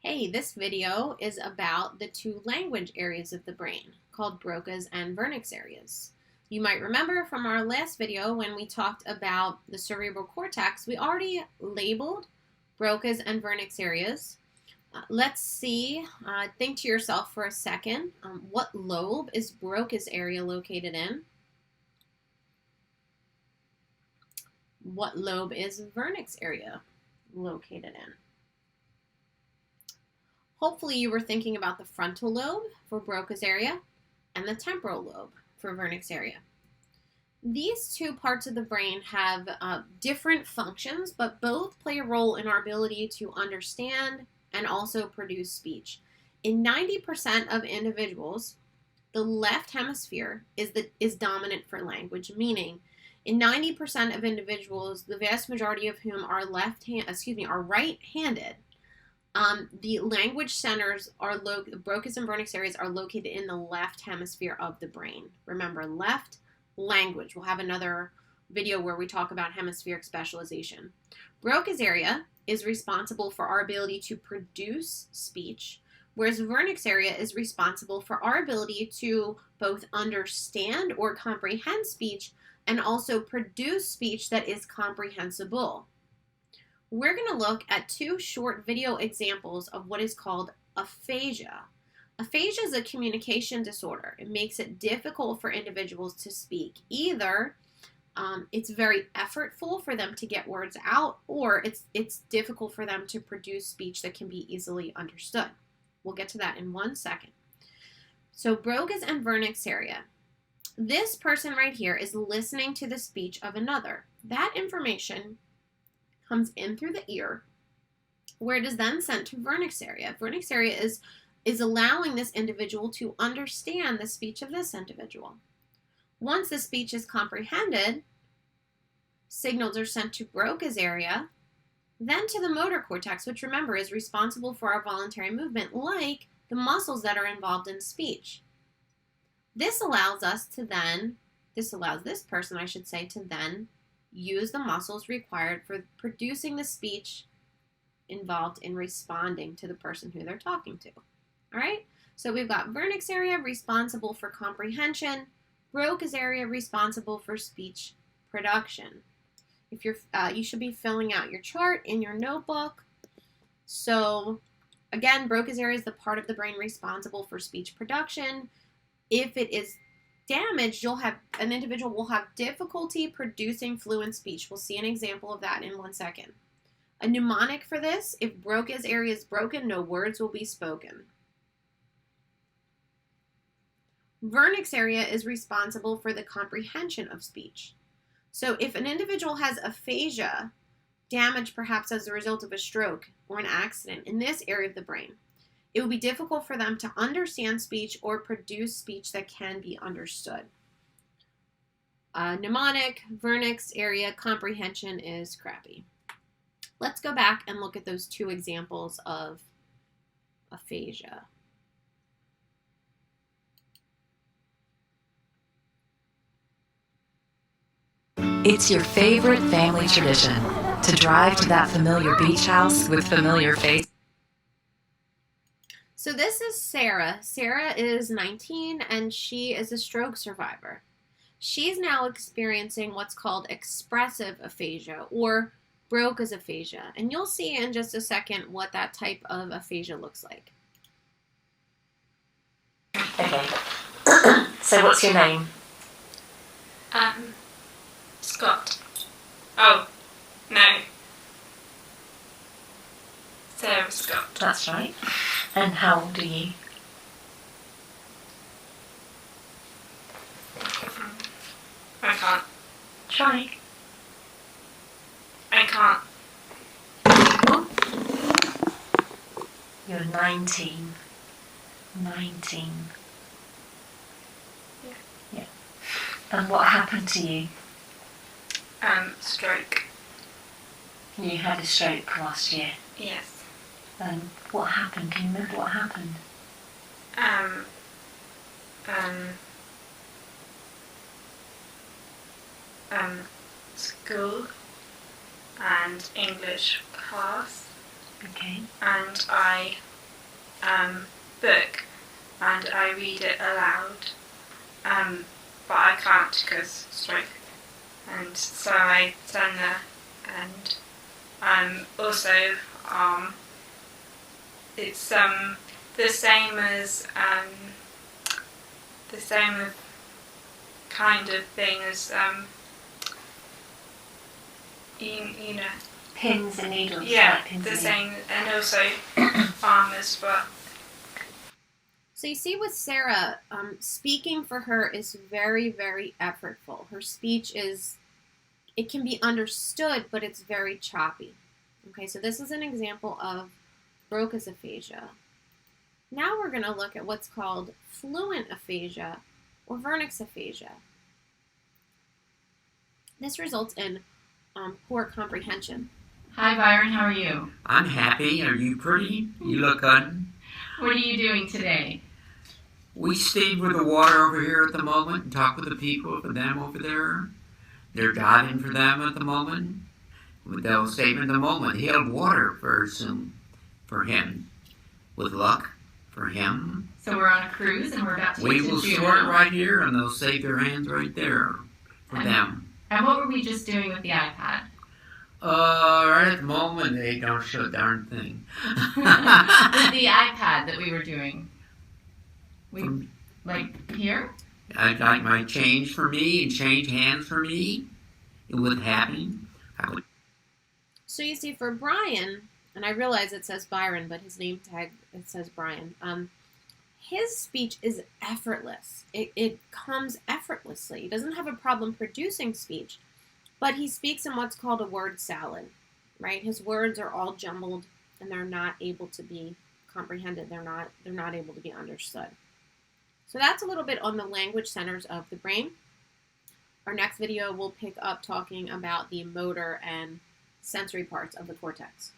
Hey, this video is about the two language areas of the brain called Broca's and Wernicke's areas. You might remember from our last video when we talked about the cerebral cortex, we already labeled Broca's and Wernicke's areas. Let's see, think to yourself for a second, what lobe is Broca's area located in? What lobe is Wernicke's area located in? Hopefully you were thinking about the frontal lobe for Broca's area and the temporal lobe for Wernicke's area. These two parts of the brain have different functions, but both play a role in our ability to understand and also produce speech. In 90% of individuals, the left hemisphere is dominant for language, meaning in 90% of individuals, the vast majority of whom are right-handed, the language centers Broca's and Wernicke's areas are located in the left hemisphere of the brain. Remember, left language. We'll have another video where we talk about hemispheric specialization. Broca's area is responsible for our ability to produce speech, whereas Wernicke's area is responsible for our ability to both understand or comprehend speech and also produce speech that is comprehensible. We're going to look at two short video examples of what is called aphasia. Aphasia is a communication disorder. It makes it difficult for individuals to speak. Either it's very effortful for them to get words out, or it's difficult for them to produce speech that can be easily understood. We'll get to that in 1 second. So Broca's and Wernicke's area. This person right here is listening to the speech of another. That information comes in through the ear, where it is then sent to Wernicke's area. Wernicke's area is allowing this individual to understand the speech of this individual. Once the speech is comprehended, signals are sent to Broca's area, then to the motor cortex, which remember is responsible for our voluntary movement, like the muscles that are involved in speech. This allows this person, I should say, to then use the muscles required for producing the speech involved in responding to the person who they're talking to. All right, so we've got Wernicke's area responsible for comprehension, Broca's area responsible for speech production. If you should be filling out your chart in your notebook. So again, Broca's area is the part of the brain responsible for speech production. If it is damaged, an individual will have difficulty producing fluent speech. We'll see an example of that in 1 second. A mnemonic for this: if Broca's area is broken, no words will be spoken. Wernicke's area is responsible for the comprehension of speech. So if an individual has aphasia, damage perhaps as a result of a stroke or an accident in this area of the brain, it will be difficult for them to understand speech or produce speech that can be understood. Mnemonic, Wernicke's area, comprehension is crappy. Let's go back and look at those two examples of aphasia. It's your favorite family tradition to drive to that familiar beach house with familiar faces. So this is Sarah. Sarah is 19 and she is a stroke survivor. She's now experiencing what's called expressive aphasia or Broca's aphasia. And you'll see in just a second what that type of aphasia looks like. Okay. So what's your name? Scott. Oh, no. Sarah Scott. That's right. And how old are you? I can't. Try. I can't. You're 19. 19. Yeah. And what happened to you? Stroke. You had a stroke last year. Yes. What happened? Can you remember what happened? School and English class. Okay. And I book and I read it aloud, but I can't because stroke, and so I stand there, and also it's the same as the same kind of thing as you know. Pins and needles. Yeah, like pins the and same, and also farmers, but So you see with Sarah, speaking for her is very, very effortful. Her speech it can be understood, but it's very choppy. Okay, so this is an example of Broca's aphasia. Now we're going to look at what's called fluent aphasia or Wernicke's aphasia. This results in poor comprehension. Hi, Byron. How are you? I'm happy. Are you pretty? You look good. What are you doing today? We stayed with the water over here at the moment and talked with the people for them over there. They're diving for them at the moment. They'll save in the moment. He'll have water very soon for him. With luck for him. So we're on a cruise and we're about to We get to will Juneau. store it right here and they'll save their hands right there for them. And what were we just doing with the iPad? Right at the moment they don't show a darn thing. With the iPad that we were doing. Like here? I got my change for me and change hands for me. It would happen. So you see for Brian, and I realize it says Byron, but his name tag, it says Brian. His speech is effortless. It comes effortlessly. He doesn't have a problem producing speech, but he speaks in what's called a word salad, right? His words are all jumbled and they're not able to be comprehended. They're not able to be understood. So that's a little bit on the language centers of the brain. Our next video will pick up talking about the motor and sensory parts of the cortex.